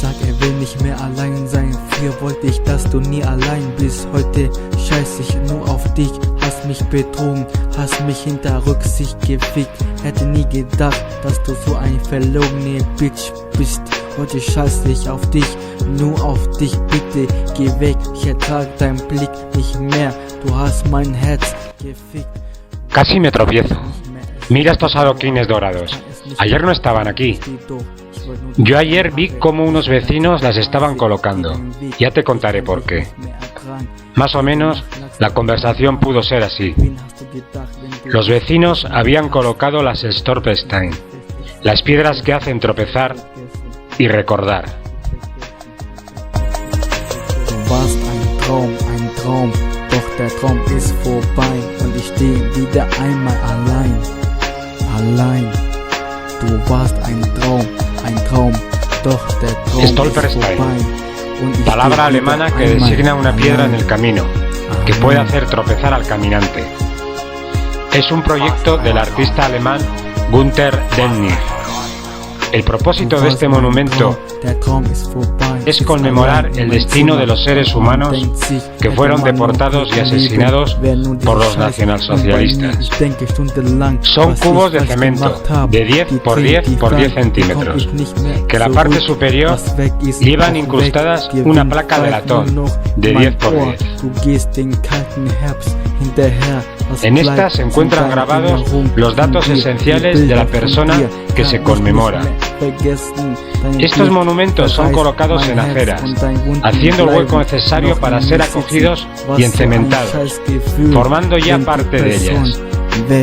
sag, will nicht mehr allein sein. Früher wollte ich, dass du nie allein bist. Heute scheiß ich nur auf dich. Hast mich betrogen, hast mich hinter Rücksicht gefickt. Hätte nie gedacht, dass du so ein verlogene Bitch bist. Heute scheiß ich auf dich, nur auf dich, bitte geh weg. Ich ertrag deinen Blick nicht mehr. Du hast mein Herz gefickt. Casi me tropiezo. Mira estos adoquines dorados. Ayer no estaban aquí. Yo ayer vi cómo unos vecinos las estaban colocando. Ya te contaré por qué. Más o menos, la conversación pudo ser así. Los vecinos habían colocado las Stolpersteine, las piedras que hacen tropezar y recordar. Du warst ein Traum, doch der Traum ist vorbei und ich stehe wieder einmal allein. Du warst ein Traum, doch der Traum ist Stolperstein, vorbei. Palabra alemana que designa una piedra en el camino, que puede hacer tropezar al caminante. Es un proyecto del artista alemán Günther Demnig. El propósito de este monumento es conmemorar el destino de los seres humanos que fueron deportados y asesinados por los nacionalsocialistas. Son cubos de cemento de 10 por 10 por 10 centímetros, que la parte superior llevan incrustadas una placa de latón de 10 por 10. En esta se encuentran grabados los datos esenciales de la persona que se conmemora. Estos monumentos son colocados en aceras, haciendo el hueco necesario para ser acogidos y encementados, formando ya parte de ellas,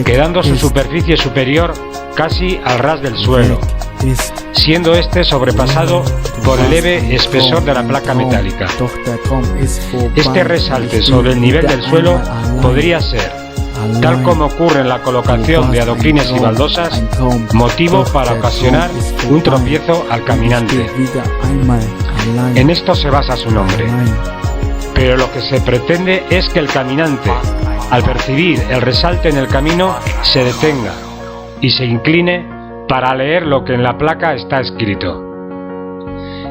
quedando su superficie superior casi al ras del suelo, siendo este sobrepasado por el leve espesor de la placa metálica. Este resalte sobre el nivel del suelo podría ser, tal como ocurre en la colocación de adoquines y baldosas, motivo para ocasionar un tropiezo al caminante. En esto se basa su nombre. Pero lo que se pretende es que el caminante, al percibir el resalte en el camino, se detenga y se incline para leer lo que en la placa está escrito.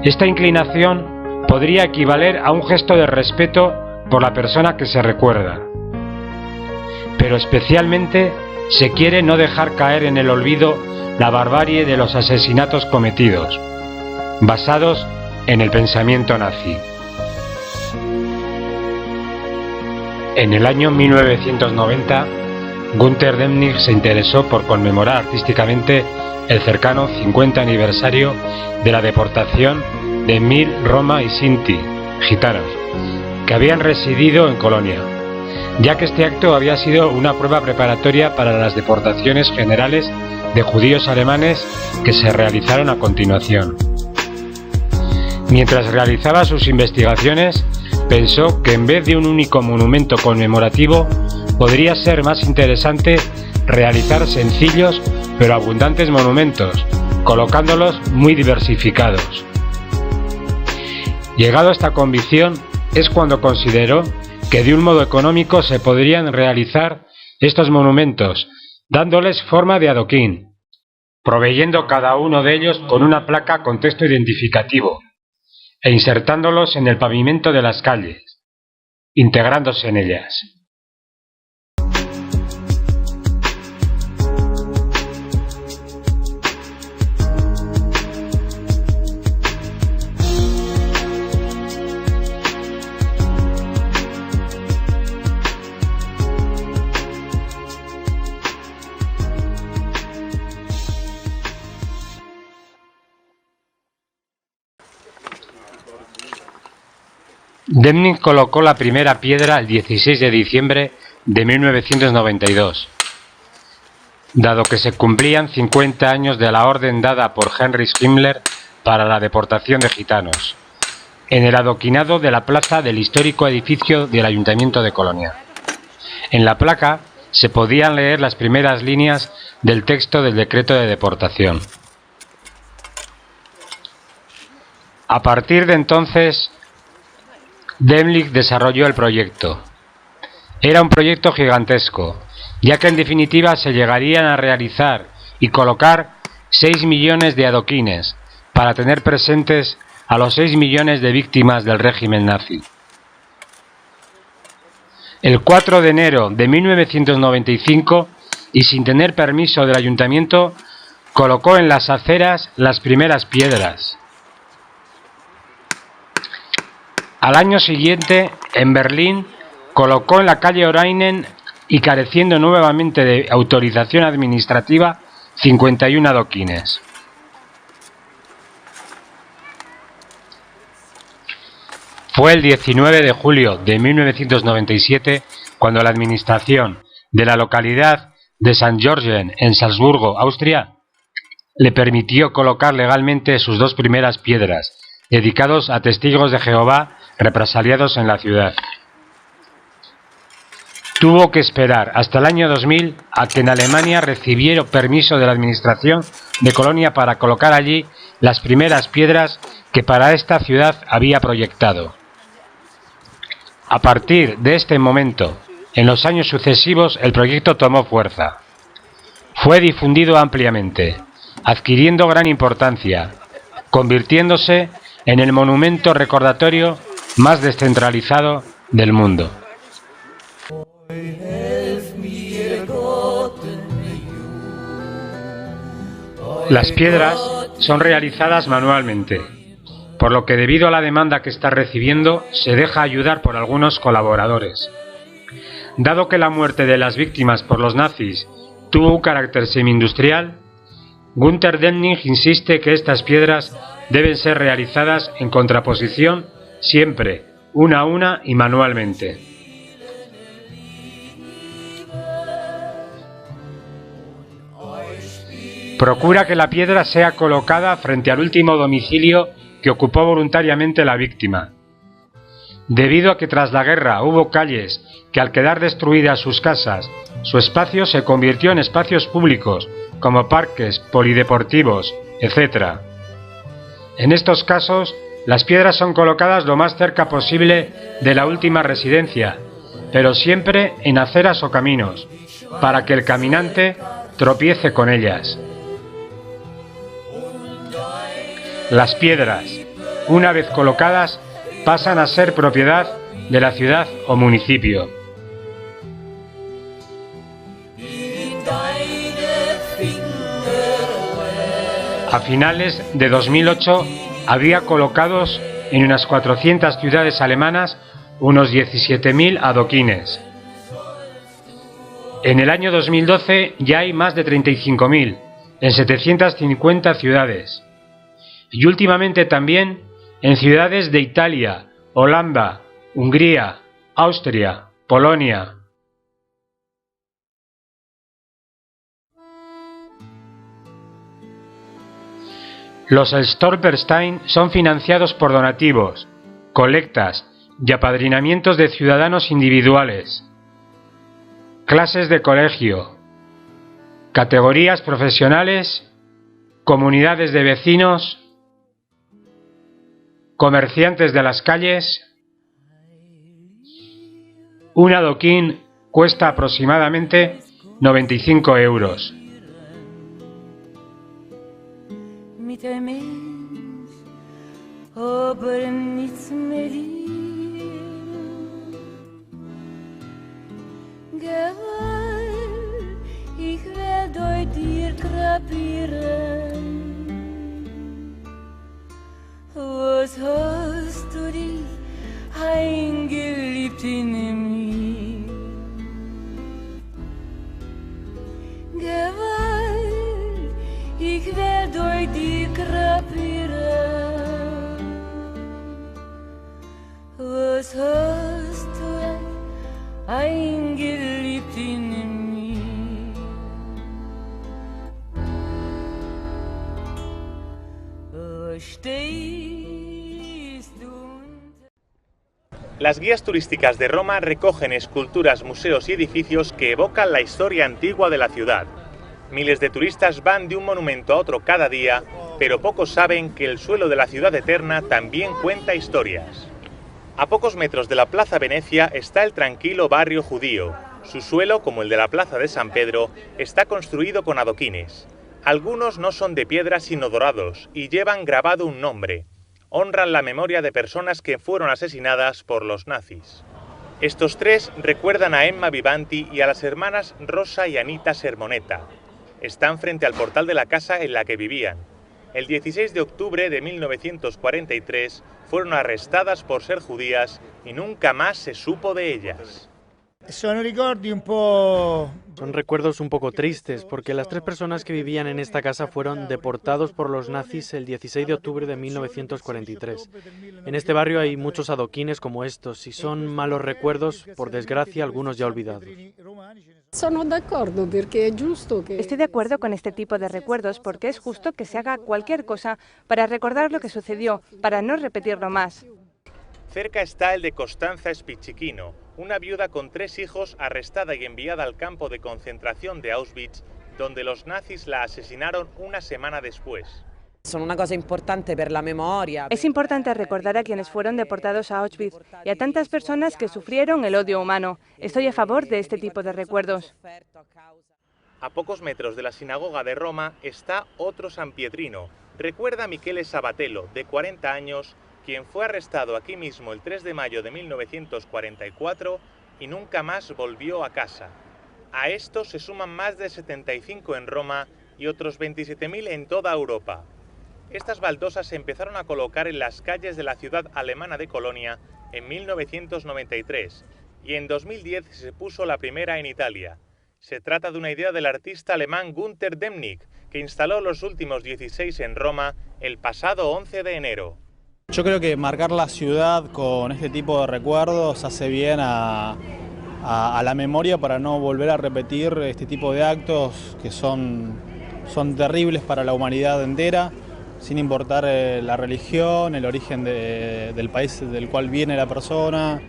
Esta inclinación podría equivaler a un gesto de respeto por la persona que se recuerda. Pero especialmente se quiere no dejar caer en el olvido la barbarie de los asesinatos cometidos, basados en el pensamiento nazi. En el año 1990, Günther Demnig se interesó por conmemorar artísticamente el cercano 50 aniversario de la deportación de 1000 Roma y Sinti, gitanos, que habían residido en Colonia, ya que este acto había sido una prueba preparatoria para las deportaciones generales de judíos alemanes que se realizaron a continuación. Mientras realizaba sus investigaciones, pensó que en vez de un único monumento conmemorativo, podría ser más interesante realizar sencillos pero abundantes monumentos, colocándolos muy diversificados. Llegado a esta convicción, es cuando consideró que de un modo económico se podrían realizar estos monumentos, dándoles forma de adoquín, proveyendo cada uno de ellos con una placa con texto identificativo, e insertándolos en el pavimento de las calles, integrándose en ellas. Demnig colocó la primera piedra el 16 de diciembre de 1992, dado que se cumplían 50 años de la orden dada por Heinrich Himmler para la deportación de gitanos, en el adoquinado de la plaza del histórico edificio del Ayuntamiento de Colonia. En la placa se podían leer las primeras líneas del texto del decreto de deportación. A partir de entonces, Demnig desarrolló el proyecto. Era un proyecto gigantesco, ya que en definitiva se llegarían a realizar y colocar 6 millones de adoquines para tener presentes a los 6 millones de víctimas del régimen nazi. El 4 de enero de 1995, y sin tener permiso del ayuntamiento, colocó en las aceras las primeras piedras. Al año siguiente, en Berlín, colocó en la calle Orainen, y careciendo nuevamente de autorización administrativa, 51 adoquines. Fue el 19 de julio de 1997 cuando la administración de la localidad de St. Georgen, en Salzburgo, Austria, le permitió colocar legalmente sus 2 primeras piedras, dedicados a testigos de Jehová represaliados en la ciudad. Tuvo que esperar hasta el año 2000 a que en Alemania recibiera permiso de la administración de Colonia para colocar allí las primeras piedras que para esta ciudad había proyectado. A partir de este momento, en los años sucesivos, el proyecto tomó fuerza. Fue difundido ampliamente, adquiriendo gran importancia, convirtiéndose en el monumento recordatorio más descentralizado del mundo. Las piedras son realizadas manualmente, por lo que debido a la demanda que está recibiendo, se deja ayudar por algunos colaboradores. Dado que la muerte de las víctimas por los nazis tuvo un carácter semi-industrial, Günter Demnig insiste que estas piedras deben ser realizadas en contraposición siempre, una a una y manualmente. Procura que la piedra sea colocada frente al último domicilio que ocupó voluntariamente la víctima. Debido a que tras la guerra hubo calles que al quedar destruidas sus casas, su espacio se convirtió en espacios públicos, como parques, polideportivos, etc. En estos casos, las piedras son colocadas lo más cerca posible de la última residencia, pero siempre en aceras o caminos, para que el caminante tropiece con ellas. Las piedras, una vez colocadas, pasan a ser propiedad de la ciudad o municipio. A finales de 2008 había colocados en unas 400 ciudades alemanas unos 17.000 adoquines. En el año 2012 ya hay más de 35.000 en 750 ciudades. Y últimamente también en ciudades de Italia, Holanda, Hungría, Austria, Polonia. Los Stolperstein son financiados por donativos, colectas y apadrinamientos de ciudadanos individuales, clases de colegio, categorías profesionales, comunidades de vecinos, comerciantes de las calles. Un adoquín cuesta aproximadamente 95 euros. Was hast du dich eingeliebt in mir? Gewalt, ich werd euch die krepieren. Was hast du dich eingeliebt in mir? Las guías turísticas de Roma recogen esculturas, museos y edificios que evocan la historia antigua de la ciudad. Miles de turistas van de un monumento a otro cada día, pero pocos saben que el suelo de la ciudad eterna también cuenta historias. A pocos metros de la Plaza Venecia está el tranquilo barrio judío. Su suelo, como el de la Plaza de San Pedro, está construido con adoquines. Algunos no son de piedra sino dorados y llevan grabado un nombre. honran la memoria de personas que fueron asesinadas por los nazis. Estos tres recuerdan a Emma Vivanti y a las hermanas Rosa y Anita Sermoneta. Están frente al portal de la casa en la que vivían. El 16 de octubre de 1943 fueron arrestadas por ser judías y nunca más se supo de ellas. Son recuerdos un poco tristes, porque las tres personas que vivían en esta casa fueron deportados por los nazis el 16 de octubre de 1943. En este barrio hay muchos adoquines como estos, y son malos recuerdos, por desgracia, algunos ya olvidados. Estoy de acuerdo con este tipo de recuerdos porque es justo que se haga cualquier cosa para recordar lo que sucedió, para no repetirlo más. Cerca está el de Costanza Spiccichino, una viuda con 3 hijos arrestada y enviada al campo de concentración de Auschwitz, donde los nazis la asesinaron una semana después. Es importante recordar a quienes fueron deportados a Auschwitz y a tantas personas que sufrieron el odio humano. Estoy a favor de este tipo de recuerdos. A pocos metros de la sinagoga de Roma está otro sanpietrino. Recuerda a Michele Sabatello, de 40 años, quien fue arrestado aquí mismo el 3 de mayo de 1944 y nunca más volvió a casa. A esto se suman más de 75 en Roma y otros 27.000 en toda Europa. Estas baldosas se empezaron a colocar en las calles de la ciudad alemana de Colonia en 1993 y en 2010 se puso la primera en Italia. Se trata de una idea del artista alemán Günter Demnig, que instaló los últimos 16 en Roma el pasado 11 de enero. Yo creo que marcar la ciudad con este tipo de recuerdos hace bien a la memoria para no volver a repetir este tipo de actos que son terribles para la humanidad entera, sin importar la religión, el origen del país del cual viene la persona.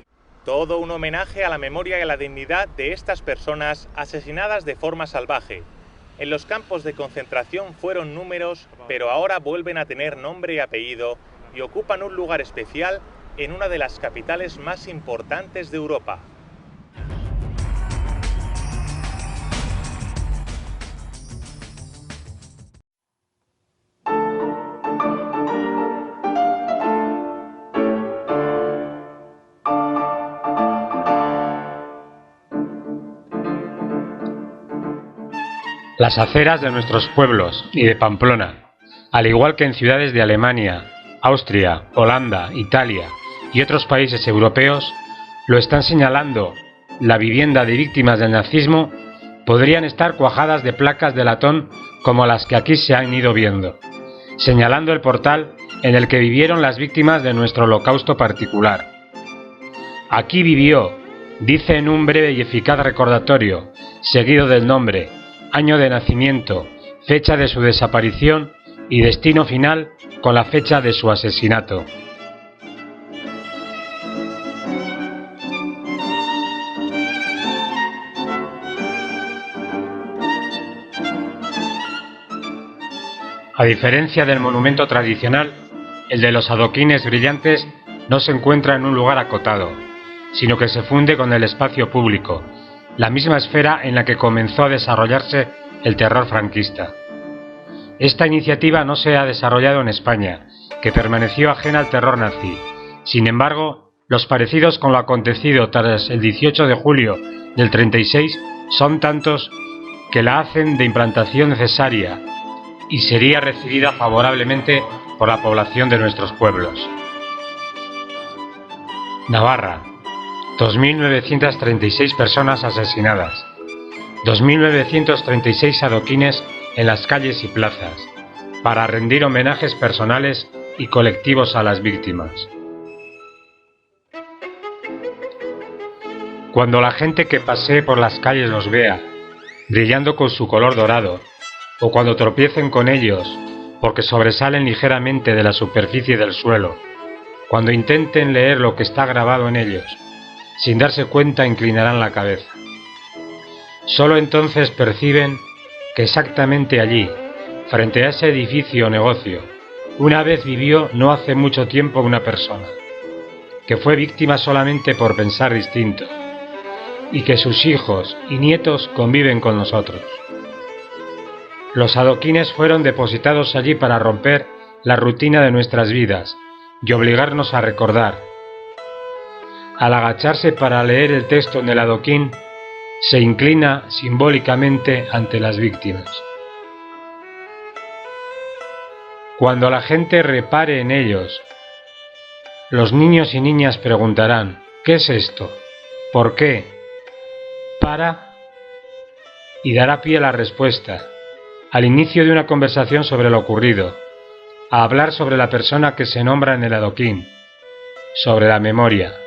Todo un homenaje a la memoria y a la dignidad de estas personas asesinadas de forma salvaje. En los campos de concentración fueron números, pero ahora vuelven a tener nombre y apellido y ocupan un lugar especial en una de las capitales más importantes de Europa. Las aceras de nuestros pueblos y de Pamplona, al igual que en ciudades de Alemania, Austria, Holanda, Italia y otros países europeos, lo están señalando. La vivienda de víctimas del nazismo podrían estar cuajadas de placas de latón como las que aquí se han ido viendo, señalando el portal en el que vivieron las víctimas de nuestro holocausto particular. Aquí vivió, dice en un breve y eficaz recordatorio, seguido del nombre, año de nacimiento, fecha de su desaparición y destino final con la fecha de su asesinato. A diferencia del monumento tradicional, el de los adoquines brillantes no se encuentra en un lugar acotado, sino que se funde con el espacio público, la misma esfera en la que comenzó a desarrollarse el terror franquista. Esta iniciativa no se ha desarrollado en España, que permaneció ajena al terror nazi. Sin embargo, los parecidos con lo acontecido tras el 18 de julio del 36 son tantos que la hacen de implantación necesaria y sería recibida favorablemente por la población de nuestros pueblos. Navarra, 2.936 personas asesinadas, 2.936 adoquines en las calles y plazas, para rendir homenajes personales y colectivos a las víctimas. Cuando la gente que pasee por las calles los vea, brillando con su color dorado, o cuando tropiecen con ellos, porque sobresalen ligeramente de la superficie del suelo, cuando intenten leer lo que está grabado en ellos, sin darse cuenta inclinarán la cabeza. Solo entonces perciben que exactamente allí, frente a ese edificio o negocio, una vez vivió no hace mucho tiempo una persona, que fue víctima solamente por pensar distinto, y que sus hijos y nietos conviven con nosotros. Los adoquines fueron depositados allí para romper la rutina de nuestras vidas y obligarnos a recordar. Al agacharse para leer el texto en el adoquín, se inclina simbólicamente ante las víctimas. Cuando la gente repare en ellos, los niños y niñas preguntarán: ¿qué es esto? ¿Por qué? ¿Para? Y dará pie a la respuesta, al inicio de una conversación sobre lo ocurrido, a hablar sobre la persona que se nombra en el adoquín, sobre la memoria.